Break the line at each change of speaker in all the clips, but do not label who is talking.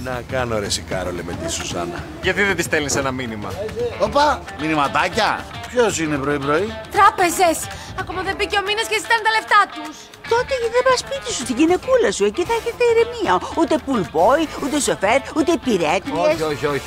να κάνω ρε Σικάρολε με τη Σουζάννα.
Γιατί δεν τη στέλνεις ένα μήνυμα?
Όπα, μηνυματάκια. Ποιος είναι πρωί-πρωί?
Τράπεζες! Ακόμα δεν μπήκε ο μήνας και ζητάνε τα λεφτά τους.
Τότε δεν πας σπίτι σου, στην γυναικούλα σου. Εκεί θα έχετε ηρεμία. Ούτε πουλπόι, ούτε σοφέρ, ούτε υπηρέτριες.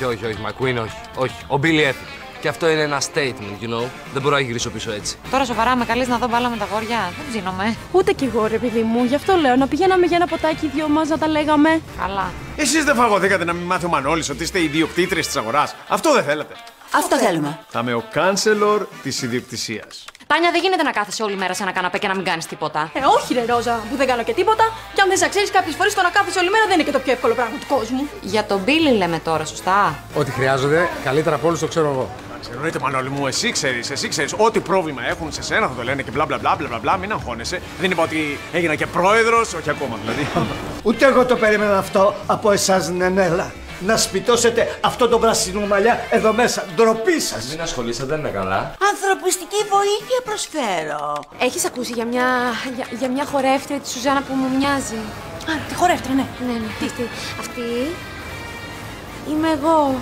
Όχι, Μακουίν, όχι. Ο Μπίλι έφυγε. Και αυτό είναι ένα statement, you know. Δεν μπορώ να γυρίσω πίσω έτσι.
Τώρα σοβαρά με καλείς να δω μπάλα με τα γόρια. Δεν ψήνομαι.
Ούτε κι εγώ, ρε παιδί μου. Γι' αυτό λέω να πηγαίναμε για ένα ποτάκι δυο μας να τα λέγαμε.
Καλά.
Εσείς δεν φαγωθήκατε να μην μάθει ο Μανώλης ότι είστε ιδιοκτήτρες της αγοράς? Αυτό δεν θέλετε?
Αυτό θέλουμε.
Θα είμαι ο κάνσελορ της ιδιοκτησίας.
Τάνια, δεν γίνεται να κάθεσαι όλη μέρα σε ένα καναπέ και να μην κάνεις τίποτα.
Όχι, ρε Ρόζα, που δεν κάνω και τίποτα. Και αν δεν σε ξέρεις, κάποιες φορές το να κάθεσαι όλη μέρα δεν είναι και το πιο εύκολο πράγμα του κόσμου.
Για τον Μπίλι λέμε τώρα, σωστά.
Ό,τι χρειάζονται, καλύτερα από όλους το ξέρω εγώ.
Εννοείται, Μανώλη μου, εσύ ξέρεις. Ό,τι πρόβλημα έχουν σε σένα θα το λένε και μπλα μπλα μπλα, μην αγχώνεσαι. Δεν είπα ότι έγινα και πρόεδρος, όχι ακόμα δηλαδή.
Ούτε εγώ το περίμενα αυτό από εσάς, Νενέλα. Να σπιτώσετε αυτό το πράσινο μαλλιά εδώ μέσα. Ντροπή σας.
Μην ασχολείσαι, δεν είναι καλά.
Ανθρωπιστική βοήθεια προσφέρω.
Έχεις ακούσει για μια χορεύτρια τη Σουζάνα που μου μοιάζει?
Α, τη χορεύτρια, ναι.
Ναι. Αυτή είμαι εγώ.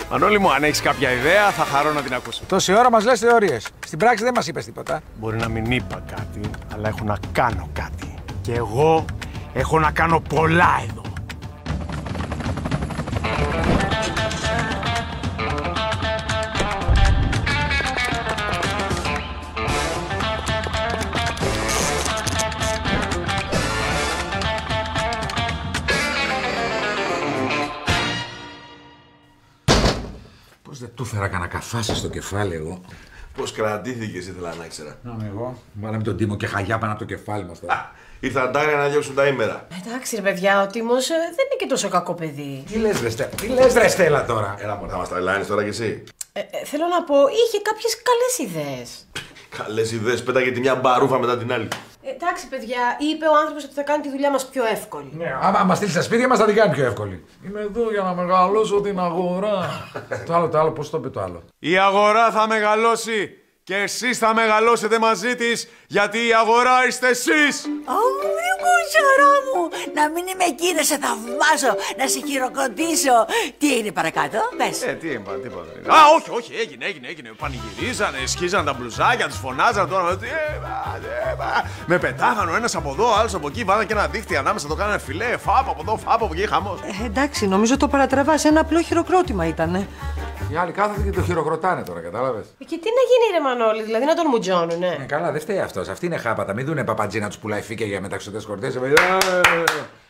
Μανώλη μου, αν έχεις κάποια ιδέα, θα χαρώ να την ακούσω.
Τόση ώρα μας λες θεωρίες. Στην πράξη δεν μας είπες τίποτα.
Μπορεί να μην είπα κάτι, αλλά έχω να κάνω κάτι. Και εγώ έχω να κάνω πολλά εδώ.
Πώς δεν του φέρα κανένα καφάσι στο κεφάλι εγώ.
Πώς κρατήθηκες, ήθελα να ήξερα.
Να είμαι εγώ. Βάλαμε τον Τίμο και χαγιά πάνω από το κεφάλι μας τώρα.
Ήρθαν τα άγρια να διώξουν τα ήμερα.
Εντάξει, ρε παιδιά, ο Τίμος δεν είναι και τόσο κακό παιδί.
Τι λες ρε Στέλλα τώρα.
Έλα μόνο, θα μας τρελάνεις τώρα κι εσύ.
Θέλω να πω, είχε κάποιες καλές ιδέες.
Καλές ιδέες, πέταγε τη μια μπαρούφα μετά την άλλη.
Εντάξει, παιδιά, είπε ο άνθρωπος ότι θα κάνει τη δουλειά μας πιο εύκολη.
Ναι, άμα μας στείλει στα σπίτια μας θα την κάνει πιο εύκολη. Είμαι εδώ για να μεγαλώσω την αγορά. το άλλο, πώς το είπε το άλλο.
Η αγορά θα μεγαλώσει και εσείς θα μεγαλώσετε μαζί της, γιατί η αγορά είστε εσείς.
Ωμρι κουτσαρά μου, να μην είμαι εκεί να σε θαυμάσω, να σε χειροκροτήσω. Τι είναι παρακάτω, πες.
Τι είπα, τίποτα. Α, όχι, έγινε. Πανηγυρίζανε, σκίζανε τα μπλουζάκια, τους φωνάζανε τώρα. Με πετάγανε ο ένας από εδώ, ο άλλος από εκεί, βάλανε και ένα δίχτυ ανάμεσα, το κάνανε φιλέ, φάπ από εδώ, φάπ από εκεί, χαμός.
Εντάξει, νομίζω το παρατραβάς, ένα απλό χειροκρότημα ήτανε.
Οι άλλοι κάθονται και το χειροκροτάνε τώρα, κατάλαβες.
Και τι να γίνει, ρε Μανώλη, δηλαδή να τον μουτζώνουνε.
Καλά, δεν φταίει αυτός. Αυτή είναι χάπατα. Μην δούνε παπατζή να τους πουλάει φύκια για μεταξωτές χορτές.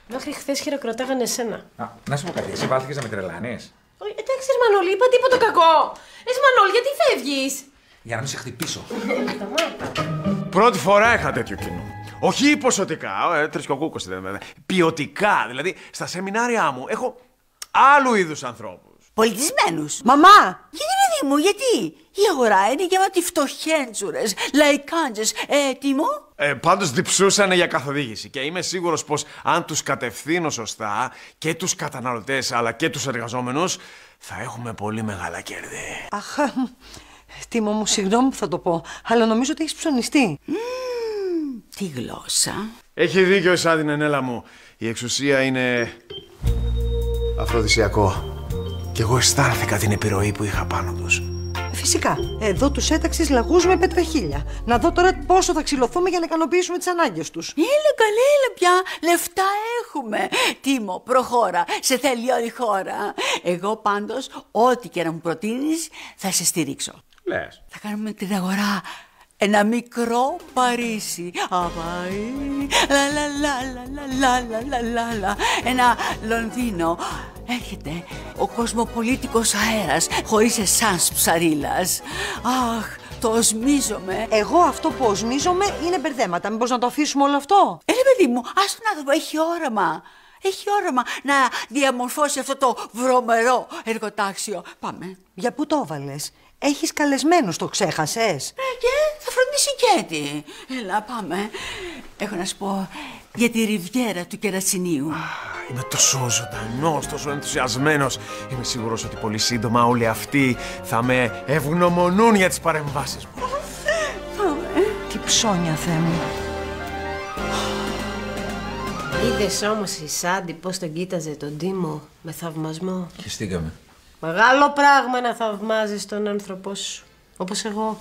Μέχρι χθες χειροκροτάγανε εσένα.
Να σου πω κάτι, εσύ βάλθηκες να με τρελάνεις.
Εντάξει, ρε Μανώλη, είπα τίποτα κακό. Εσύ Μανώλη, γιατί φεύγεις?
Για να μην σε χτυπήσω.
Πρώτη φορά είχα τέτοιο κοινό. Όχι ποσοτικά, τρισκοκούκος ήταν. Ποιοτικά, δηλαδή στα σεμινάρια μου έχω άλλου είδους ανθρώπους.
Πολιτισμένους.
Μαμά!
Γιατί παιδί μου, γιατί? Η αγορά είναι γεμάτη φτωχέντσουρες, λαϊκάντζες. Τίμο.
Πάντως διψούσανε για καθοδήγηση και είμαι σίγουρος πως αν τους κατευθύνω σωστά και τους καταναλωτές αλλά και τους εργαζόμενους θα έχουμε πολύ μεγάλα κέρδη.
Αχ, Τίμο μου, συγγνώμη που θα το πω, αλλά νομίζω ότι έχεις ψωνιστεί.
Τι γλώσσα.
Έχει δίκιο η Σάντι, Νενέλα μου. Η εξουσία είναι αφροδισιακό. Κι εγώ αισθάνθηκα την επιρροή που είχα πάνω τους.
Φυσικά, εδώ τους έταξες λαγούς με πετραχίλια. Να δω τώρα πόσο θα ξυλωθούμε για να ικανοποιήσουμε τις ανάγκες τους.
Έλα καλέ, πια, λεφτά έχουμε. Τίμο, προχώρα, σε θέλει όλη η χώρα. Εγώ πάντως, ό,τι και να μου προτείνεις, θα σε στηρίξω.
Λες.
Θα κάνουμε την αγορά ένα μικρό Παρίσι. Αβάι, λα λα λα λα λα λα λα. Ένα Λονδίνο. Έρχεται ο κοσμοπολίτικος αέρας, χωρίς εσάς ψαρίλας. Αχ, το οσμίζομαι.
Εγώ αυτό που οσμίζομαι είναι μπερδέματα. Μήπως να το αφήσουμε όλο αυτό?
Παιδί μου, ας τον άνθρωπο, έχει όραμα. Έχει όραμα να διαμορφώσει αυτό το βρωμερό εργοτάξιο. Πάμε.
Για πού το έβαλες? Έχεις καλεσμένους, το ξέχασες?
Και θα φροντίσει και τι. Έλα, πάμε. Έχω να σου πω για τη ριβιέρα του Κερατσινίου.
Είμαι τόσο ζωντανός, τόσο ενθουσιασμένος. Είμαι σίγουρος ότι πολύ σύντομα όλοι αυτοί θα με ευγνωμονούν για τις παρεμβάσεις μου.
Τι ψώνια, Θεέ μου.
Είδες όμως η Σάντι πώς τον κοίταζε τον Τίμο με θαυμασμό.
Χεστήκαμε.
Μεγάλο πράγμα να θαυμάζεις τον άνθρωπό σου. Όπως εγώ.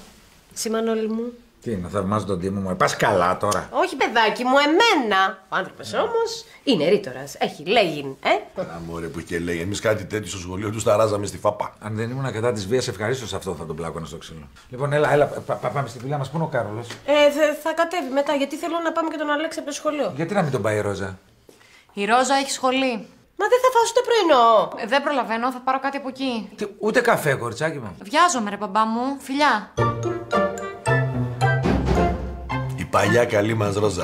Εσύ Μανώλη μου.
Τι, να θαυμάζω τον Τίμο μου, πας καλά τώρα.
Όχι παιδάκι μου, εμένα. Ο άνθρωπος όμως είναι ρήτορας. Έχει λέγειν,
Αμόρε που είχε λέει. Εμείς κάτι τέτοιο στο σχολείο του τα ράζαμε στη φάπα.
Αν δεν ήμουν κατά της βίας, ευχαρίστως αυτό θα τον πλάκωνα στο ξύλο. Λοιπόν, έλα, πάμε στη δουλειά μας. Πού είναι ο Κάρολος?
Θα κατέβει μετά, γιατί θέλω να πάμε και τον Αλέξη από το σχολείο.
Γιατί να μην τον πάει η Ρόζα?
Η Ρόζα έχει σχολή.
Μα δεν θα φάω στο πρωινό.
Δεν προλαβαίνω, θα πάρω κάτι από εκεί.
Ούτε καφέ, κοριτσάκι μου.
Βιάζομαι, ρε μπαμπά μου. Φιλιά.
Η παλιά καλή μας Ρόζα.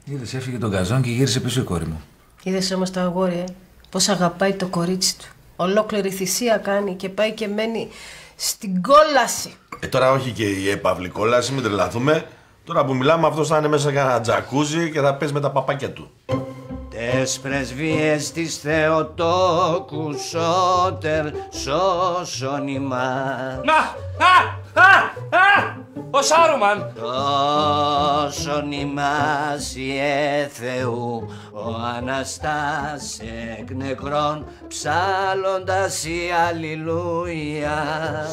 Είδες, έφυγε τον καζόν και γύρισε πίσω η κόρη μου.
Είδες όμως το αγόρι, πώς αγαπάει το κορίτσι του. Ολόκληρη θυσία κάνει και πάει και μένει στην κόλαση.
Τώρα όχι και η έπαυλη κόλαση, μην τρελαθούμε. Τώρα που μιλάμε, αυτός θα είναι μέσα σε ένα τζακούζι και θα παίζει με τα παπάκια του.
Τες πρεσβείες της Θεοτόκου σώτερ σώσον ημάς.
Ο Σάρουμαν!
Σώσον ημάς Ιε Θεού, ο Αναστάς εκ νεκρών, ψάλλοντας η Αλληλούια.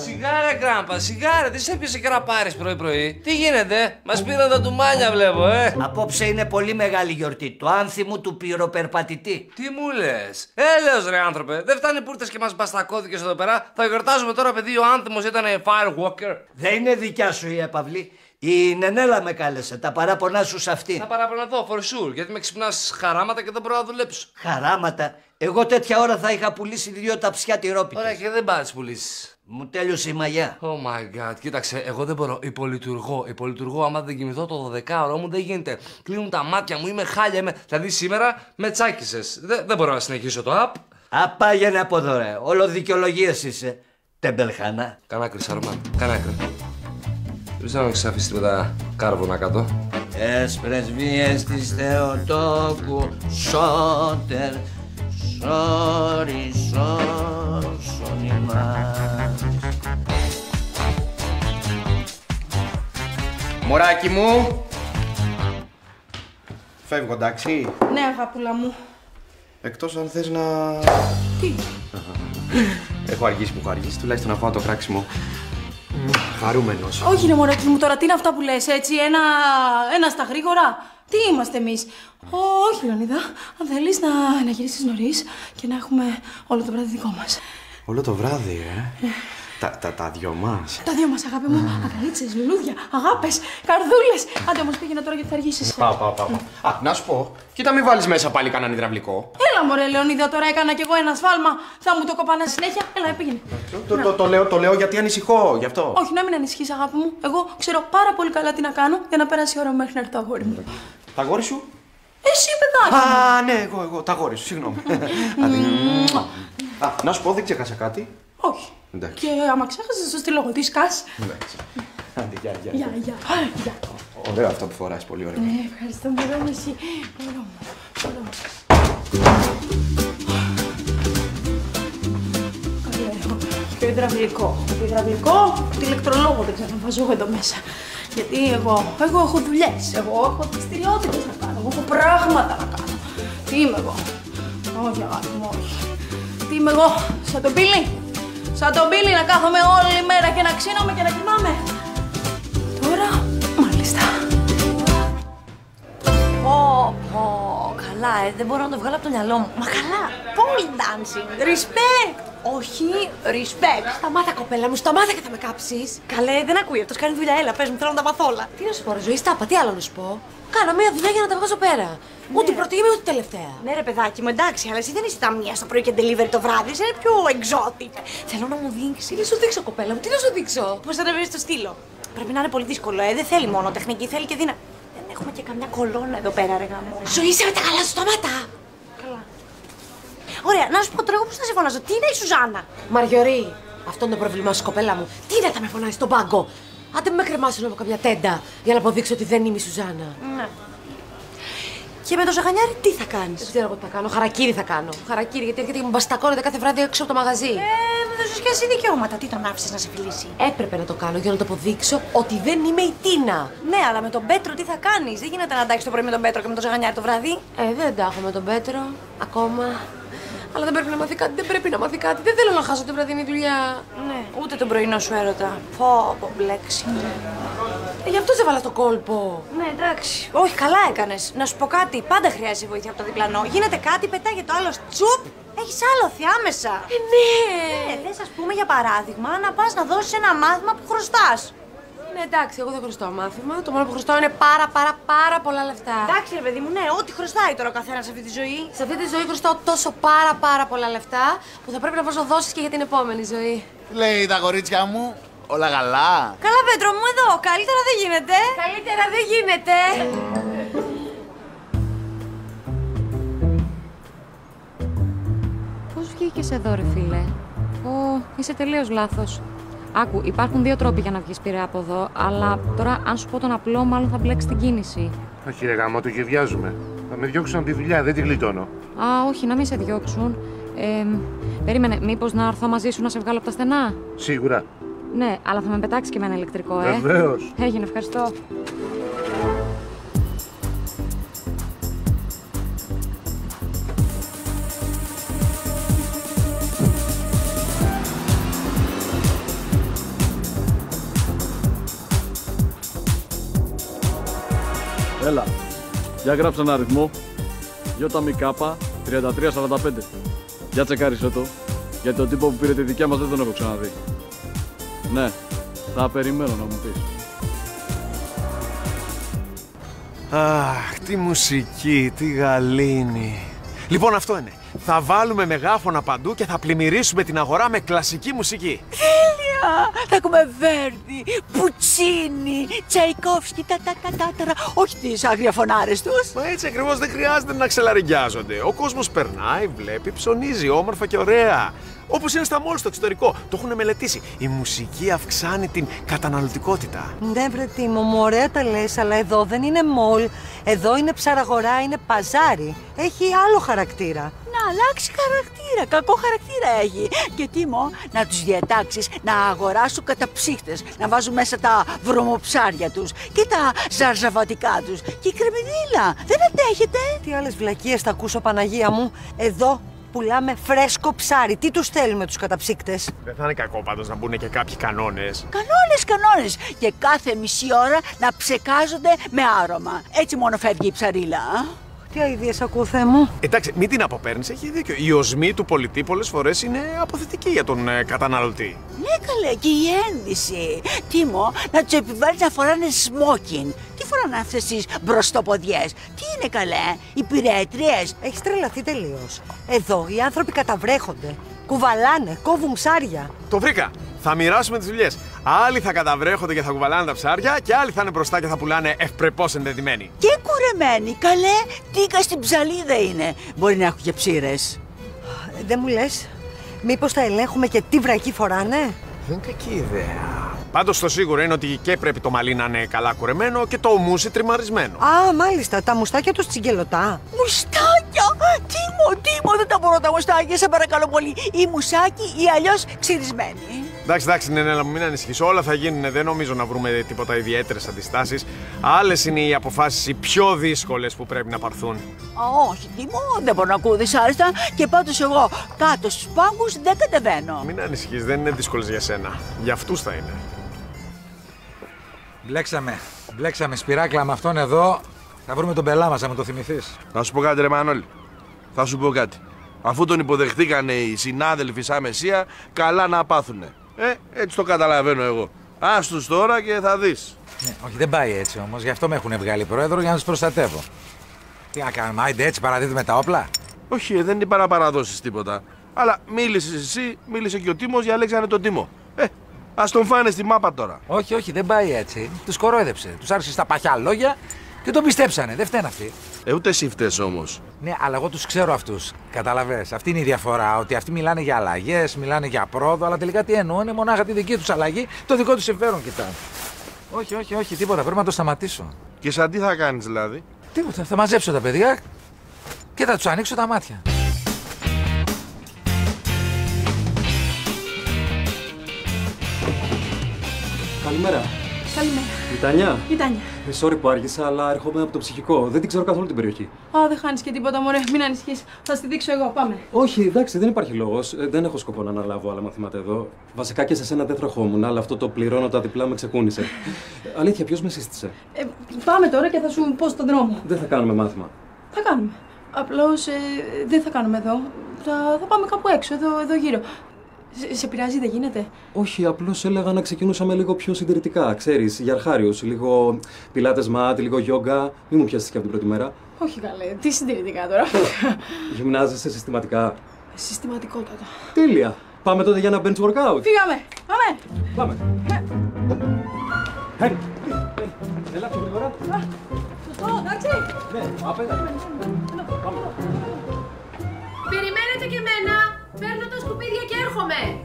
Σιγάρε Γκράμπα, σιγάρε, τι σε έπιασε και να πάρεις πρωί-πρωί? Τι γίνεται, μας πήραν τα ντουμάνια βλέπω,
Απόψε είναι πολύ μεγάλη γιορτή, το άνθιμο του πυροπερπατητή.
Τι μου λες? Έλεος ρε άνθρωπε, δεν φτάνει πούρτες και μας μπαστακώδικες εδώ πέρα. Θα γιορτάζουμε τώρα παιδί, ο άνθιμος ήταν Firewalker.
Δεν είναι δικιά σου η έπαυλη. Η Νενέλα με κάλεσε, τα παράπονά σου σε αυτή.
Θα παραπονεθώ, for sure, γιατί με ξυπνάς χαράματα και δεν μπορώ να δουλέψω.
Χαράματα. Εγώ τέτοια ώρα θα είχα πουλήσει 2 ταψιά τυρόπιτες.
Ωραία, και δεν πάρεις πουλήσεις.
Μου τέλειωσε η μαγιά.
Oh my god, κοίταξε, εγώ δεν μπορώ. Υπολειτουργώ, άμα δεν κοιμηθώ το 12ωρο μου δεν γίνεται. Κλείνουν τα μάτια μου, είμαι χάλια. Δηλαδή σήμερα με τσάκισες. Δεν μπορώ να συνεχίσω το app.
Απάγαινε από εδώ, ρε. Όλο δικαιολογίες είσαι. Τεμπελχάνα.
Κανά άκρη, Σαρμάν. Κανά άκρη. Δεν ξέρω αν έχεις αφήσει τίποτα κάρβουνα κάτω.
Τες πρεσβείες της Θεοτόκου σώτερ σώσον ημάς.
Μωράκι μου! Φεύγω, εντάξει.
Ναι, αγάπουλα μου.
Εκτός αν θες να...
Τι?
Έχω αργήσει που έχω αργήσει, τουλάχιστον να πάω το κράξιμο. Χαρούμενος.
Όχι ρε μωράκι μου, τώρα τι είναι αυτά που λες έτσι, ένα στα γρήγορα. Τι είμαστε εμείς? Όχι Λεωνίδα, αν θέλεις να γυρίσεις νωρίς και να έχουμε όλο το βράδυ δικό μας.
Όλο το βράδυ, Τα δυο μας.
Τα δυο μας αγάπη μου, αγκαλίτσες, λουλούδια, αγάπες, καρδούλες. Άντε όμως πήγαινε τώρα γιατί θα αργήσεις.
Πάω. Α, να σου πω, κοίτα μην βάλεις μέσα πάλι κανέναν υδραυλικό.
Έλα μωρέ Λεωνίδα, τώρα έκανα κι εγώ ένα σφάλμα. Θα μου το κοπανά συνέχεια. Έλα, πήγαινε.
Το λέω γιατί ανησυχώ, γι' αυτό.
Όχι, να μην ανησυχείς αγάπη μου. Εγώ ξέρω πάρα πολύ καλά τι να κάνω για να περάσει η ώρα μέχρι να έρθει το αγόρι μου.
Τα αγόρι σου?
Εσύ παιδάκι.
Α, ναι, εγώ, τα αγόρι σου, συγγνώμη. Να σου πω, δεν ξέχασα κάτι.
Όχι.
Εντάξει.
Και άμα ξέχασες, θα στείλω εγώ τι σκάς.
Εντάξει. Άντε,
Γεια.
Ωραίο αυτό που φοράς, πολύ ωραίο.
Ναι, ευχαριστώ, μωρό μου εσύ. Μωρό μου. Το υδραυλικό. Το υδραυλικό, το ηλεκτρολόγο δεν ξέρω, βάζω εδώ μέσα. Γιατί εγώ έχω δουλειές, εγώ έχω δραστηριότητες να κάνω, εγώ έχω πράγματα να κάνω. Τι είμαι εγώ? Όχι αγάπη μου, όχι. Τι είμαι εγώ, σαν τον Πίλι? Σαν τον Πίλι να κάθομαι όλη μέρα και να ξύνομαι και να κοιμάμαι. Τώρα, μάλιστα.
Καλά, δεν μπορώ να το βγάλω από το μυαλό μου. Μα καλά, pole dancing, respect. Όχι, respect. Σταμάτα κοπέλα μου, σταμάτα και θα με κάψεις. Καλέ, δεν ακούει αυτός, κάνει δουλειά, έλα, πες μου, θέλω να τα μάθω όλα. Τι να σου πω ρε ζωή, στάπα, τι άλλο να σου πω? Κάνω μία δουλειά για να τα βγάζω πέρα. Ναι. Ούτε πρώτη είμαι ούτε τελευταία.
Ναι, ρε παιδάκι μου, εντάξει, αλλά εσύ δεν είσαι ταμεία στο πρωί και delivery το βράδυ, είσαι πιο exotic.
Θέλω να μου δείξει. Τι να σου δείξω, κοπέλα μου, τι να σου δείξω?
Πώς θα βρει το στήλο. Πρέπει να είναι πολύ δύσκολο, δεν θέλει μόνο τεχνική, θέλει και δύναμη. Δεν έχουμε και καμιά κολόνα εδώ πέρα, ρε γάμο.
Ζωή, είσαι με τα καλά σου στόματα.
Καλά. Ωραία, να σου πω τώρα, εγώ πώς θα σε φωνάζω, τι είναι η Σουζάνα?
Μαριωρή, αυτό είναι το πρόβλημά σου, κοπέλα μου. Τι είναι να με φωνάζει στον πάγκο? Άντε με κρεμάσουν από καμιά τέντα για να αποδείξω ότι δεν είμαι η Σουζάνα.
Ναι.
Και με το ζαχανιάρι τι θα κάνεις?
Δεν ξέρω εγώ τι θα κάνω. Χαρακίρι θα κάνω. Χαρακίρι, γιατί έρχεται και μου μπαστακώνεται κάθε βράδυ έξω από το μαγαζί.
Με δώσεις και εσύ δικαιώματα. Τι τον άφησες να σε φιλήσει?
Έπρεπε να το κάνω για να το αποδείξω ότι δεν είμαι η Τίνα.
Ναι, αλλά με τον Πέτρο τι θα κάνεις? Δεν γίνεται να αντάξεις το πρωί με τον Πέτρο και με το ζαχανιάρι το βράδυ.
Δεν εντάχω με τον Πέτρο ακόμα. Αλλά δεν πρέπει να μάθει κάτι, δεν πρέπει να μάθει κάτι. Δεν θέλω να χάσω την βραδινή δουλειά.
Ναι, ούτε τον πρωινό σου έρωτα. Πω, μπλέξιμο.
Γι' αυτό σε βάλα στο κόλπο.
Ναι, εντάξει. Όχι, καλά έκανες. Να σου πω κάτι, πάντα χρειάζεται βοήθεια από το διπλανό. Γίνεται κάτι, πετάγεται το άλλο τσουπ. Έχεις άλοθη άμεσα.
Ναι.
Θες, ας πούμε, για παράδειγμα, να πας να δώσεις ένα μάθημα που χρωστάς.
Ναι, εντάξει, εγώ δεν χρωστάω μάθημα. Το μόνο που χρωστάω είναι πάρα πολλά λεφτά.
Εντάξει, ρε παιδί μου, ναι, ό,τι χρωστάει τώρα ο καθένας σε αυτή τη ζωή.
Σε αυτή τη ζωή χρωστάω τόσο πάρα πολλά λεφτά που θα πρέπει να βρω δώσεις και για την επόμενη ζωή.
Τι λέει τα κορίτσια μου, όλα καλά?
Καλά, Πέτρο μου, εδώ. Καλύτερα δεν γίνεται.
Καλύτερα δεν γίνεται.
Πώς βγήκες εδώ, ρε φίλε? Είσαι τελείως λάθος. Άκου, υπάρχουν δύο τρόποι για να βγεις πειραιά από εδώ, αλλά τώρα αν σου πω τον απλό, μάλλον θα μπλέξεις την κίνηση.
Όχι, ρε γάμο, το γευιάζουμε. Θα με διώξουν από τη δουλειά, δεν τη γλιτώνω.
Α, όχι, να μην σε διώξουν. Περίμενε, μήπως να έρθω μαζί σου να σε βγάλω από τα στενά?
Σίγουρα.
Ναι, αλλά θα με πετάξει και με ένα ηλεκτρικό,
Βεβαίως.
Έγινε, ευχαριστώ.
Έλα, για γράψε ένα αριθμό. ΙΜΚ 3345. Για τσεκάρισε το. Γιατί τον τύπο που πήρε τη δικιά μας δεν τον έχω ξαναδεί. Ναι, θα περιμένω να μου πεις.
Αχ, τι μουσική, τι γαλήνη. Λοιπόν, αυτό είναι. Θα βάλουμε μεγάφωνα παντού και θα πλημμυρίσουμε την αγορά με κλασική μουσική.
Τέλεια! Θα ακούμε Βέρντι, Πουτσίνι, Τσαϊκόφσκι, όχι τις αγριαφωνάρες τους.
Μα έτσι ακριβώς δεν χρειάζεται να ξελαριγκιάζονται. Ο κόσμος περνάει, βλέπει, ψωνίζει όμορφα και ωραία. Όπως είναι στα μόλ στο εξωτερικό. Το έχουν μελετήσει. Η μουσική αυξάνει την καταναλωτικότητα.
Ναι, βρε Τίμο μου, ωραία τα λες, αλλά εδώ δεν είναι μόλ. Εδώ είναι ψαραγορά, είναι παζάρι. Έχει άλλο χαρακτήρα.
Να αλλάξει χαρακτήρα, κακό χαρακτήρα έχει. Και Τίμο, να τους διατάξεις να αγοράσουν καταψύχτες, να βάζουν μέσα τα βρωμοψάρια τους και τα ζαρζαβατικά τους και η κρεμμυδίλα. Δεν αντέχετε?
Τι άλλες βλακίες θα ακούσω, Παναγία μου. Εδώ πουλάμε φρέσκο ψάρι. Τι τους θέλουμε τους καταψύκτες?
Δεν θα είναι κακό πάντως να μπουν και κάποιοι κανόνες.
Κανόνες. Και κάθε μισή ώρα να ψεκάζονται με άρωμα. Έτσι μόνο φεύγει η ψαρίλα.
Τι αηδίες ακούω, Θεέ μου.
Εντάξει, μην την αποπαίρνεις, έχει δίκιο. Οι οσμοί του πολιτή πολλές φορές είναι αποθετικοί για τον καταναλωτή.
Ναι, καλέ, και η ένδυση. Τίμο, να τους επιβάλλεις να φοράνε σμόκιν. Τι φοράνε αυτές τις μπροστοποδιές? Τι είναι, καλέ, οι πυρέτριες?
Έχεις τρελαθεί τελείως. Εδώ οι άνθρωποι καταβρέχονται. Κουβαλάνε, κόβουν ψάρια.
Το βρήκα! Θα μοιράσουμε τις δουλειές. Άλλοι θα καταβρέχονται και θα κουβαλάνε τα ψάρια και άλλοι θα είναι μπροστά και θα πουλάνε ευπρεπώς ενδεδειμένοι.
Και κουρεμένοι, καλέ, τίκα στην ψαλίδα είναι. Μπορεί να έχουν και ψήρες.
Δεν μου λες, μήπως θα ελέγχουμε και τι βρακή φοράνε?
Δεν είναι κακή ιδέα. Πάντως το σίγουρο είναι ότι και πρέπει το μαλλί να είναι καλά κουρεμένο και το μουσι τριμαρισμένο.
Α, μάλιστα, τα μουστάκια τους τσιγκελωτά.
Μουστάκια! Τίμο, δεν τα μπορώ τα μουστάκια, σε παρακαλώ πολύ. Ή μουσάκι ή αλλιώς ξυρισμένοι.
Εντάξει, ναι, αλλά μην ανησυχείς. Όλα θα γίνουν. Δεν νομίζω να βρούμε τίποτα ιδιαίτερες αντιστάσεις. Άλλες είναι οι αποφάσεις οι πιο δύσκολες που πρέπει να πάρθουν.
Όχι, Τίμο, δεν μπορώ να ακούω δυσάρεστα και πάντως εγώ κάτω στους πάγκους δεν κατεβαίνω.
Μην ανησυχείς, δεν είναι δύσκολες για σένα. Για αυτούς θα είναι.
Μπλέξαμε σπυράκλα με αυτόν εδώ. Θα βρούμε τον πελά μας, θα μου το θυμηθείς.
Να σου πω κάτι, ρε Μανώλη. Θα σου πω κάτι. Αφού τον υποδεχτήκανε οι συνάδελφοι σαν Μεσσία, καλά να πάθουνε. Έτσι το καταλαβαίνω εγώ. Ας τους τώρα και θα δεις.
Ναι, όχι, δεν πάει έτσι όμως. Γι' αυτό με έχουν βγάλει πρόεδρο για να τους προστατεύω. Τι να κάνουμε, άιντε έτσι παραδίδουμε τα όπλα.
Όχι, δεν είναι παραπαραδώσεις τίποτα. Αλλά μίλησες εσύ, μίλησε και ο Τίμος, διαλέξανε τον Τίμο. Ας τον φάνε στη μάπα τώρα.
Όχι, δεν πάει έτσι. Τους κορόιδεψε. Τους άρχισε στα παχιά λόγια και τον πιστέψανε. Δεν φταίνε αυτοί.
Ούτε εσύ φταίς όμως.
Ναι, αλλά εγώ τους ξέρω αυτούς. Καταλαβες. Αυτή είναι η διαφορά. Ότι αυτοί μιλάνε για αλλαγές, μιλάνε για πρόοδο, αλλά τελικά τι εννοούν? Είναι μονάχα τη δική τους αλλαγή, το δικό τους συμφέρον κοιτάνε. Όχι, τίποτα. Πρέπει να το σταματήσω.
Και σαν τι θα κάνεις δηλαδή?
Τίποτα, θα μαζέψω τα παιδιά και θα τους ανοίξω τα μάτια.
Καλημέρα.
Καλημέρα.
Η Τάνια.
Η Τάνια.
Sorry που άργησα, αλλά έρχομαι από το ψυχικό. Δεν την ξέρω καθόλου την περιοχή.
Α, δεν χάνεις και τίποτα, μωρέ. Μην ανησυχείς. Θα στη δείξω εγώ. Πάμε.
Όχι, εντάξει, δεν υπάρχει λόγος. Δεν έχω σκοπό να αναλάβω άλλα μαθήματα εδώ. Βασικά και σε σένα δεν τροχόμουν, αλλά αυτό το πληρώνω τα διπλά με ξεκούνησε. Αλήθεια, ποιος με σύστησε?
Πάμε τώρα και θα σου πω στον δρόμο.
Δεν θα κάνουμε μάθημα.
Θα κάνουμε. Απλώς δεν θα κάνουμε εδώ. Θα πάμε κάπου έξω, εδώ γύρω. Σε πειράζει, δεν γίνεται?
Όχι, απλώς έλεγα να ξεκινούσαμε λίγο πιο συντηρητικά. Ξέρεις, για αρχάριους. Λίγο πιλάτες ματ, λίγο γιόγκα. Μην μου πιάσεις και από την πρώτη μέρα.
Όχι καλέ, τι συντηρητικά τώρα.
Γυμνάζεσαι συστηματικά.
Συστηματικότατα.
Τέλεια. Πάμε τότε για ένα bench workout.
Φύγαμε. Πάμε.
Hey. Έλα, πιο γρήγορα.
Σωστό, εντάξει.
Ναι, απέναντι.
Περιμένετε και εμένα. Παίρνω τα σκουπίδια και έρχομαι.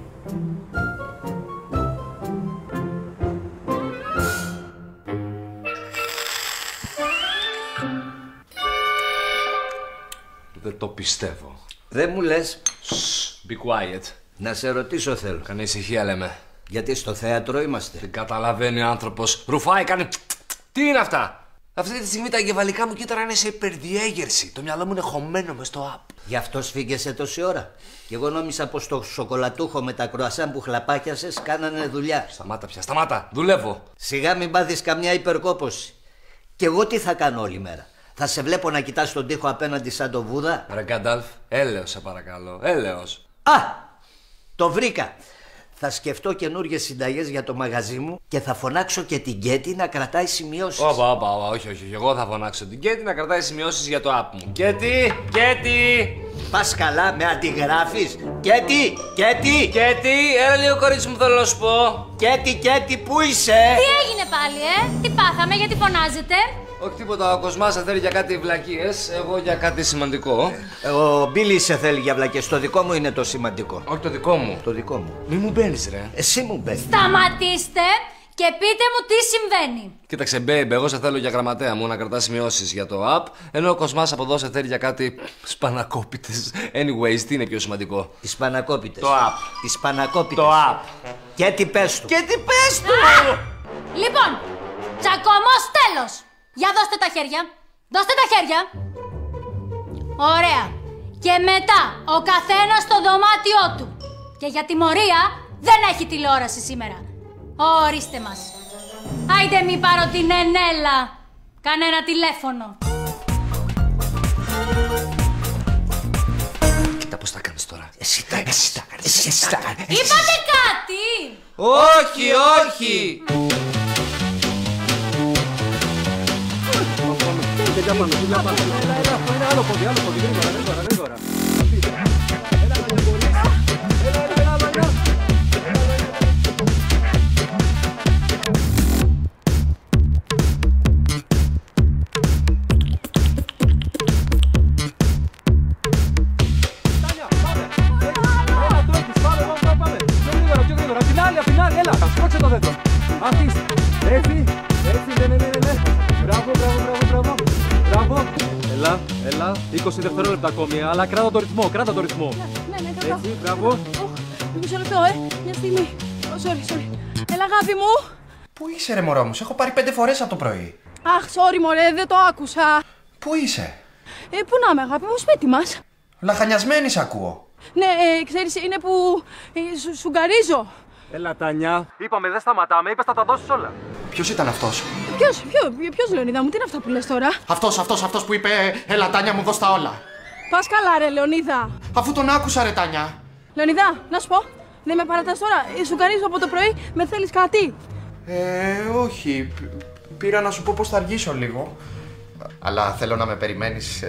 Δεν το πιστεύω.
Δεν μου λες.
Be quiet.
Να σε ρωτήσω θέλω.
Κάνε ησυχία λέμε.
Γιατί στο θέατρο είμαστε.
Δεν καταλαβαίνει ο άνθρωπος. Ρουφάει, κάνει. Τι είναι αυτά? Αυτή τη στιγμή τα εγκεφαλικά μου κύτταρα είναι σε υπερδιέγερση. Το μυαλό μου είναι χωμένο μες στο app.
Γι' αυτό σφίγγεσαι τόση ώρα. Και εγώ νόμιζα πως το σοκολατούχο με τα κρουασάν που χλαπάκιασες κάνανε δουλειά.
Σταμάτα πια, σταμάτα. Δουλεύω.
Σιγά μην πάθεις καμιά υπερκόπωση. Και εγώ τι θα κάνω όλη μέρα? Θα σε βλέπω να κοιτάς τον τοίχο απέναντι σαν το Βούδα.
Ρε Γκάνταλφ, έλεος σε παρακαλώ. Έλεος.
Α! Το βρήκα. Θα σκεφτώ καινούργιες συνταγές για το μαγαζί μου και θα φωνάξω και την Κέτη να κρατάει σημειώσεις.
Όχι. Εγώ θα φωνάξω την Κέτη να κρατάει σημειώσεις για το app μου. Κέτη!
Πας καλά, με αντιγράφεις. Κέτη!
Έλα λίγο κορίτσι μου, θέλω να σου πω.
Κέτη, πού είσαι?
Τι έγινε πάλι, τι πάθαμε, γιατί φωνάζετε?
Όχι τίποτα, ο Κοσμάς σε θέλει για κάτι βλακίες, εγώ για κάτι σημαντικό.
Ο Μπίλι σε θέλει για βλακίες, το δικό μου είναι το σημαντικό.
Όχι το δικό μου.
Το δικό μου.
Μη μου μπαίνεις ρε.
Εσύ μου μπαίνεις.
Σταματήστε και πείτε μου τι συμβαίνει.
Κοίταξε babe, εγώ σε θέλω για γραμματέα μου να κρατάς σημειώσεις για το app, ενώ ο Κοσμάς από εδώ σε θέλει για κάτι σπανακόπιτες. Anyways, τι είναι πιο σημαντικό?
Τις σπανακόπιτες.
Το app.
Τις σπανακόπιτες.
Το app.
Κέτη πες του.
Λοιπόν, τσακωμός τέλος. Για δώστε τα χέρια. Δώστε τα χέρια. Ωραία. Και μετά ο καθένας στο δωμάτιό του. Και για τιμωρία δεν έχει τηλεόραση σήμερα. Ορίστε μας. Άιντε μη πάρω την Ενέλα. Κανένα τηλέφωνο.
Κοίτα πώς τα κάνεις τώρα.
Εσύ τα κάνεις.
Είπατε κάτι.
Όχι.
Για πάνω. Είναι άλλο πόδι, γρήγορα. Απ' την άλλη, έλα, σπρώξε το δέντρο. Αφήστε. Έτσι, ναι. Μπράβο. Έλα. 20 δευτερόλεπτα ακόμη, αλλά κράτα το ρυθμό.
Ναι, κρατάω.
Έτσι, μπράβο.
Μισό λεπτό, μια στιγμή. Sorry. Έλα, αγάπη μου.
Πού είσαι ρε μωρό μου, σε έχω πάρει 5 φορές από το πρωί.
Αχ, sorry μωρέ, δεν το άκουσα.
Πού είσαι?
Πού να είμαι, αγάπη μου, σπίτι μας.
Λαχανιασμένη σ' ακούω.
Ναι, ξέρεις, είναι που σου γκαρίζω.
Έλα, Τάνια. Είπαμε, δεν σταματάμε. Είπες θα τα δώσεις όλα.
Ποιος ήταν αυτός?
Ποιος, Λεωνίδα μου, τι είναι αυτά που λες τώρα?
Αυτός που είπε έλα Τάνια μου δώσ' τα όλα.
Πας καλά ρε, Λεωνίδα.
Αφού τον άκουσα ρε Τάνια.
Λεωνίδα, να σου πω, δεν με παρατάς τώρα. Σου γκαρίζω από το πρωί, με θέλεις κάτι?
Όχι. Πήρα να σου πω πως θα αργήσω λίγο. Αλλά θέλω να με περιμένεις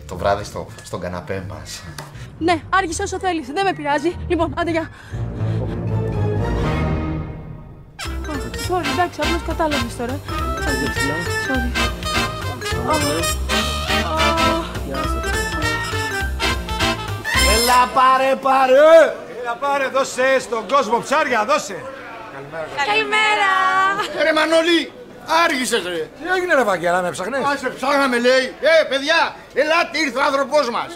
το βράδυ στον καναπέ μας.
Ναι, άργησε όσο θέλεις, δεν με πειράζει. Λοιπόν, άντε γεια. Sorry, εντάξει, απλώς κατάλαβες τώρα. Sorry.
Έλα πάρε, δώσε στον κόσμο ψάρια, δώσε.
Καλημέρα.
Ρε Μανώλη,
Άργησες ρε.
Τι έγινε ρε Βαγγέλα, με ψαχνές?
Σε ψάχναμε λέει. Παιδιά, ελάτε, ήρθε ο άνθρωπός μας.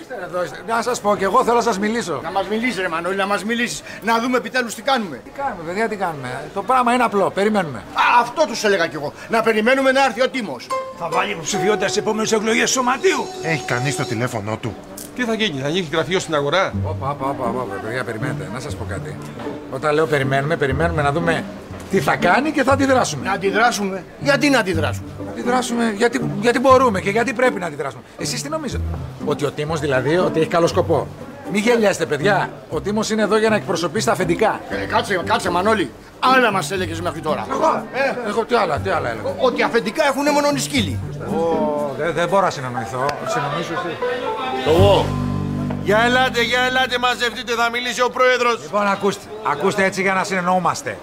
Να σας πω και εγώ θέλω να σας μιλήσω.
Να μας μιλήσεις ρε Μανώλη, να μας μιλήσεις. Να δούμε επιτέλους τι κάνουμε.
Τι κάνουμε παιδιά, τι κάνουμε? Το πράγμα είναι απλό, περιμένουμε.
Αυτό τους έλεγα κι εγώ. Να περιμένουμε να έρθει ο Τίμος.
Θα βάλει υποψηφιότητα στις επόμενες εκλογές σωματείου.
Έχει κανείς το τηλέφωνό του?
Τι θα γίνει, θα γίνει γραφείο στην αγορά?
Όπα, παιδιά, περιμένετε. Να σας πω κάτι. Όταν λέω περιμένουμε να δούμε τι θα κάνει και θα αντιδράσουμε.
Να αντιδράσουμε? Γιατί να αντιδράσουμε?
Να αντιδράσουμε γιατί μπορούμε και γιατί πρέπει να αντιδράσουμε. Εσείς τι νομίζετε? Ότι ο Τίμος δηλαδή ότι έχει καλό σκοπό? Μη γελιάστε παιδιά. Ο Τίμος είναι εδώ για να εκπροσωπήσει τα αφεντικά.
Κάτσε Μανώλη. Άλλα μας έλεγες μέχρι τώρα.
Εγώ τι άλλα έλεγα?
Ότι αφεντικά έχουν μόνο σκύλοι.
Δεν μπορώ να συνεννοηθώ. Συνεννοήσω εσύ.
Εγώ. Για ελάτε, μαζευτείτε, θα μιλήσει ο πρόεδρος.
Λοιπόν, ακούστε έτσι για να συνεννοούμαστε.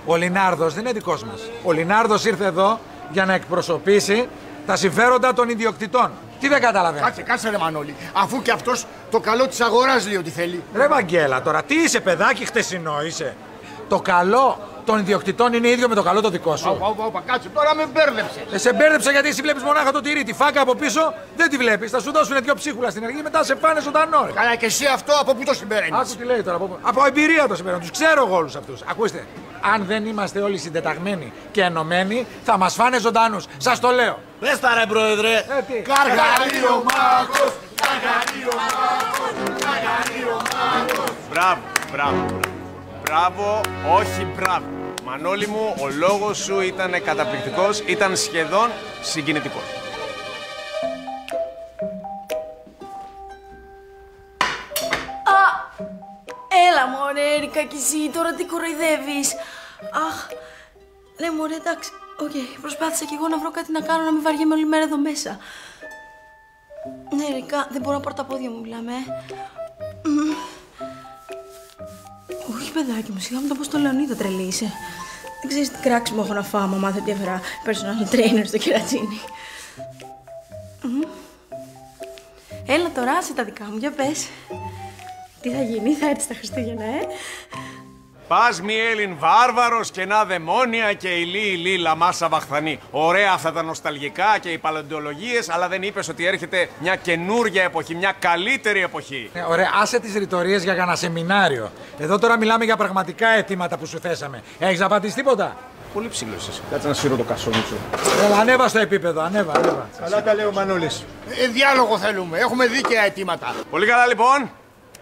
Ο Λινάρδος δεν είναι δικός μας. Ο Λινάρδος ήρθε εδώ για να εκπροσωπήσει τα συμφέροντα των ιδιοκτητών. Τι δεν καταλαβαίνετε?
Κάτσε ρε Μανώλη. Αφού και αυτός το καλό της αγοράς λέει ότι θέλει.
Ρε Βαγγέλα, τώρα τι είσαι παιδάκι χτεσινό είσαι? Το καλό των ιδιοκτητών είναι ίδιο με το καλό το δικό σου.
Κάτσε, τώρα με μπέρδεψες.
Σε μπέρδεψα γιατί εσύ βλέπεις μονάχα το τυρί. Τη φάκα από πίσω δεν τη βλέπεις. Θα σου δώσουν 2 ψίχουλα στην αρχή, μετά σε πάνε ζωντανό.
Καλά, και εσύ αυτό από πού το συμπεραίνεις?
Άκου τι λέει τώρα. Από εμπειρία το συμπεραίνω. Τους ξέρω εγώ όλους αυτούς. Ακούστε, αν δεν είμαστε όλοι συντεταγμένοι και ενωμένοι, θα μας φάνε ζωντανούς. Σας το λέω.
Πες τα ρε πρόεδρε.
Καργαρίο μάγος.
Μπράβο, όχι μπράβο. Μανώλη μου, ο λόγος σου ήταν καταπληκτικός, ήταν σχεδόν συγκινητικός.
Έλα μωρέ Έρικα κι εσύ, τώρα τι κοροϊδεύεις? Αχ, ναι μωρέ εντάξει, προσπάθησα κι εγώ να βρω κάτι να κάνω, να μην βαριέμαι όλη μέρα εδώ μέσα. Ναι Έρικα, δεν μπορώ να πάρω τα πόδια μου, μιλάμε. Όχι παιδάκι μου, σιγά μου το πω στο Λεωνίδα, τρελή είσαι. Δεν ξέρεις τι κράξιμο έχω να φάω, άμα μάθω τι έφερα personal trainer στο κερατσίνι. Έλα τώρα, άσε τα δικά μου, για πες. Τι θα γίνει, θα έρθει στα Χριστούγεννα,
Πας μη Έλλην βάρβαρος και να δαιμόνια και ηλί λαμάσα βαχθανή. Ωραία αυτά τα νοσταλγικά και οι παλαιοντολογίες, αλλά δεν είπες ότι έρχεται μια καινούργια εποχή, μια καλύτερη εποχή.
Ωραία, άσε τις ρητορίες για κανένα σεμινάριο. Εδώ τώρα μιλάμε για πραγματικά αιτήματα που σου θέσαμε. Έχεις να απαντήσεις τίποτα?
Πολύ ψηλός είσαι. Κάτσε να σύρω το κασόνι σου.
Έλα, ανέβα στο επίπεδο, ανέβα.
Καλά τα λέει ο Μανώλης. Διάλογο θέλουμε, έχουμε δίκαια αιτήματα.
Πολύ καλά λοιπόν.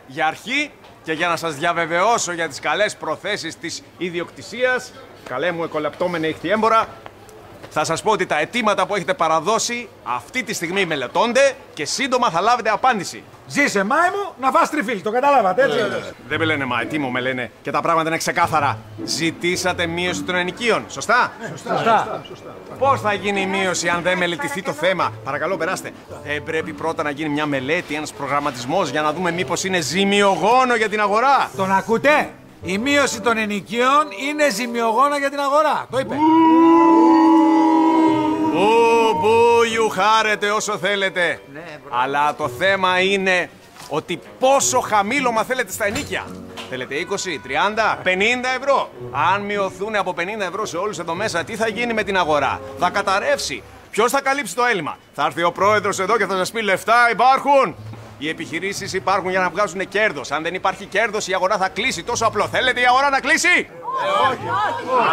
Για αρχή και για να σας διαβεβαιώσω για τις καλές προθέσεις της ιδιοκτησίας, καλέ μου εκολεπτόμενε ηχθιέμπορα, θα σας πω ότι τα αιτήματα που έχετε παραδώσει αυτή τη στιγμή μελετώνται και σύντομα θα λάβετε απάντηση.
Ζήσε μάη μου να φας τριφύλι, το καταλάβατε έτσι?
Δεν με λένε μάη, τι μου με λένε και τα πράγματα είναι ξεκάθαρα. Ζητήσατε μείωση των ενοικίων, σωστά?
Σωστά.
Πώς θα γίνει η μείωση αν δεν μελετηθεί το θέμα? Παρακαλώ, περάστε. Δεν πρέπει πρώτα να γίνει μια μελέτη, ένας προγραμματισμός για να δούμε μήπως είναι ζημιογόνο για την αγορά?
Τον ακούτε? Η μείωση των ενοικίων είναι ζημιογόνα για την αγορά. Το είπε.
Μπου, χάρετε όσο θέλετε. Αλλά το θέμα είναι ότι πόσο χαμήλωμα θέλετε στα ενοίκια. Θέλετε 20, 30, 50 ευρώ. Αν μειωθούν από 50 ευρώ σε όλους εδώ μέσα, τι θα γίνει με την αγορά? Θα καταρρεύσει. Ποιος θα καλύψει το έλλειμμα? Θα έρθει ο πρόεδρος εδώ και θα σας πει λεφτά υπάρχουν. Οι επιχειρήσεις υπάρχουν για να βγάζουν κέρδος. Αν δεν υπάρχει κέρδος, η αγορά θα κλείσει. Τόσο απλό. Θέλετε η αγορά να κλείσει? Όχι.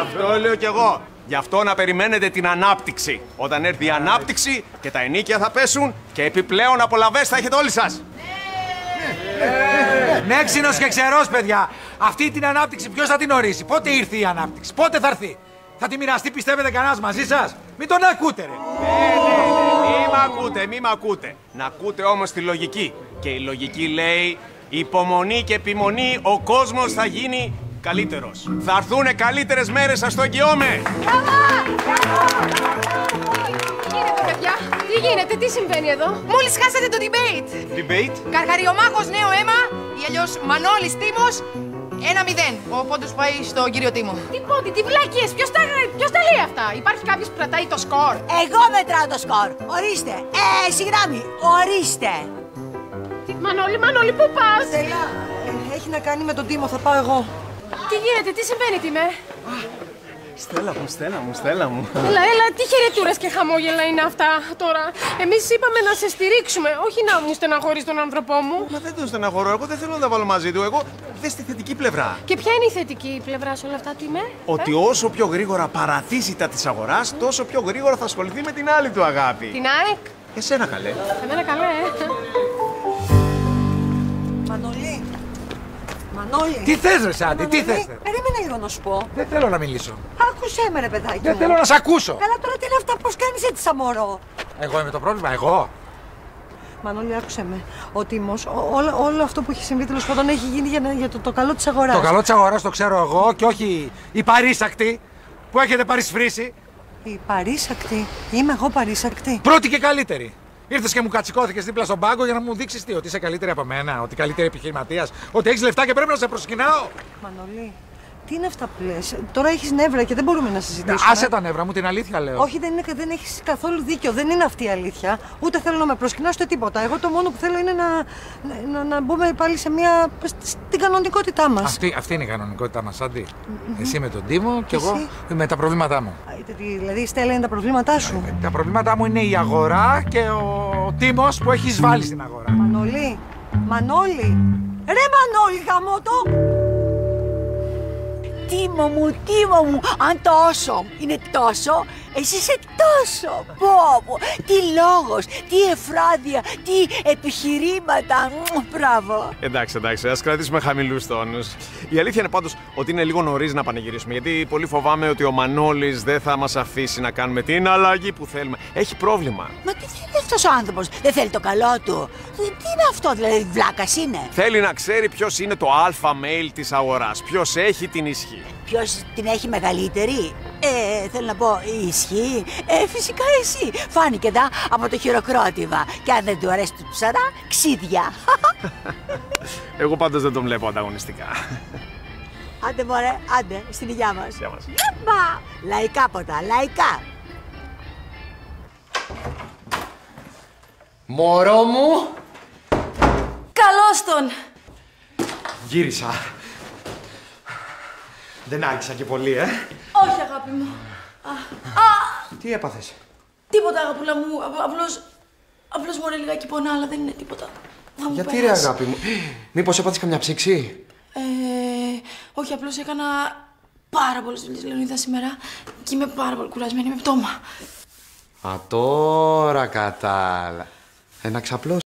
Αυτό λέω κι εγώ. Γι' αυτό να περιμένετε την ανάπτυξη. Όταν έρθει η ανάπτυξη και τα ενοίκια θα πέσουν και επιπλέον απολαβές θα έχετε όλοι σας.
Ναι, ξύνος και ξερός, παιδιά. Αυτή την ανάπτυξη ποιος θα την ορίσει? Πότε ήρθε η ανάπτυξη? Πότε θα έρθει? Θα τη μοιραστεί, πιστεύετε, κανένας μαζί σας? Μην τον ακούτε, ρε.
Μη μ' ακούτε. Να ακούτε όμως τη λογική. Και η λογική λέει υπομονή και επιμονή, ο κόσμος θα γίνει καλύτερος. Θα έρθουνε καλύτερες μέρες, σας το εγγυώμαι.
Τι γίνεται, τι συμβαίνει εδώ?
Μόλις χάσατε το debate.
Debate?
Καργαριομάχος νέο αίμα ή αλλιώς Μανώλης Τίμος 1-0. Ο πόντος πάει στον κύριο Τίμο.
Τι πόντι, τι βλακίες, ποιος τα λέει αυτά? Υπάρχει κάποιος που κρατάει το σκορ?
Εγώ μετράω το σκορ. Ορίστε. Συγγνώμη, ορίστε.
Μανώλη, πού πας?
Έχει να κάνει με τον Τίμο, θα πάω εγώ.
Τι γίνεται, τι συμβαίνει, Τίμε?
Στέλλα μου.
Έλα, τι χαιρετούρες και χαμόγελα είναι αυτά τώρα. Εμείς είπαμε να σε στηρίξουμε, όχι να μου στεναχωρείς τον άνθρωπό μου.
Μα δεν τον στεναχωρώ, εγώ δεν θέλω να τα βάλω μαζί του. Εγώ δες τη θετική πλευρά.
Και ποια είναι η θετική πλευρά σε όλα αυτά, τι είμαι?
Ότι όσο πιο γρήγορα παρατήσει τα της αγοράς, τόσο πιο γρήγορα θα ασχοληθεί με την άλλη του αγάπη.
Την ΑΕΚ?
Εσένα καλέ.
Εμένα καλέ,
Μανώλη.
Τι θες ρε Σάντι, τι θες?
Περίμενε λίγο να σου πω.
Δεν θέλω να μιλήσω.
Άκουσέ με ρε παιδάκι
Δεν
μου.
θέλω να σ' ακούσω.
Καλά τώρα τι είναι αυτά, πώς κάνεις έτσι σαν μωρό?
Εγώ είμαι το πρόβλημα, εγώ.
Μανώλη, άκουσέ με. Ο Τίμος, όλο αυτό που έχει συμβεί τέλος πάντων έχει γίνει για το καλό της αγοράς.
Το καλό της αγοράς το ξέρω εγώ και όχι η παρήσακτη που έχετε παρισφρήσει.
Η παρήσακτη. Είμαι εγώ παρήσακτη.
Πρώτη και καλύτερη. Ήρθες και μου κατσικώθηκες δίπλα στον πάγκο για να μου δείξεις τι, ότι είσαι καλύτερη από μένα, ότι καλύτερη επιχειρηματίας, ότι έχεις λεφτά και πρέπει να σε προσκυνάω.
Μανώλη, τι είναι αυτά που λες? Τώρα έχεις νεύρα και δεν μπορούμε να συζητήσουμε.
Άσε τα νεύρα μου, την αλήθεια λέω.
Όχι, δεν έχεις καθόλου δίκιο. Δεν είναι αυτή η αλήθεια. Ούτε θέλω να με προσκυνάω ούτε τίποτα. Εγώ το μόνο που θέλω είναι να μπούμε πάλι στην κανονικότητά μας.
Αυτή είναι η κανονικότητά μας, Άντι. Εσύ με τον Τίμο και εγώ με τα προβλήματά μου.
Δηλαδή η Στέλλα είναι τα προβλήματά σου.
Τα προβλήματά μου είναι η αγορά και ο Τίμος που έχεις βάλει στην αγορά.
Μανώλη, ρε Μανώλη γαμώτο!
Τίμο μου, αν τόσο είναι τόσο, εσύ είσαι τόσο. Πω, τι λόγος, τι εφράδια, τι επιχειρήματα. Μπράβο.
Εντάξει, ας κρατήσουμε χαμηλούς τόνους. Η αλήθεια είναι πάντως ότι είναι λίγο νωρίς να πανηγυρίσουμε. Γιατί πολύ φοβάμαι ότι ο Μανώλης δεν θα μας αφήσει να κάνουμε την αλλαγή που θέλουμε. Έχει πρόβλημα.
Μα τι θέλει αυτός ο άνθρωπος, δεν θέλει το καλό του? Τι είναι αυτό, δηλαδή, βλάκας είναι?
Θέλει να ξέρει ποιος είναι το αλφα μέιλ της αγοράς. Ποιος έχει την ισχύ.
Ποιος την έχει μεγαλύτερη? Θέλω να πω, η ισχύ. Φυσικά εσύ. Φάνηκε από το χειροκρότημα. Και αν δεν του αρέσει το ψαρά, ξύδια.
Εγώ πάντως δεν τον βλέπω ανταγωνιστικά.
Άντε μωρέ, άντε, στην υγειά μας.
Γεια μας.
Γιάμπα! Λαϊκά ποτά, λαϊκά.
Μωρό μου!
Καλώς τον!
Γύρισα. Δεν άγγισα και πολύ,
Όχι, αγάπη μου.
Τι έπαθες?
Τίποτα, αγαπούλα μου. Απλώς μωρέ λιγάκι πονά, αλλά δεν είναι τίποτα. Θα μου
Γιατί
περάσει.
ρε αγάπη μου, μήπως έπαθες καμιά ψήξη?
Όχι, απλώς έκανα πάρα πολλές δουλειές, Λεωνίδα, σήμερα και είμαι πάρα πολύ κουρασμένη με πτώμα.
Α, τώρα κατάλαβα. Ένα ξαπλώσιο.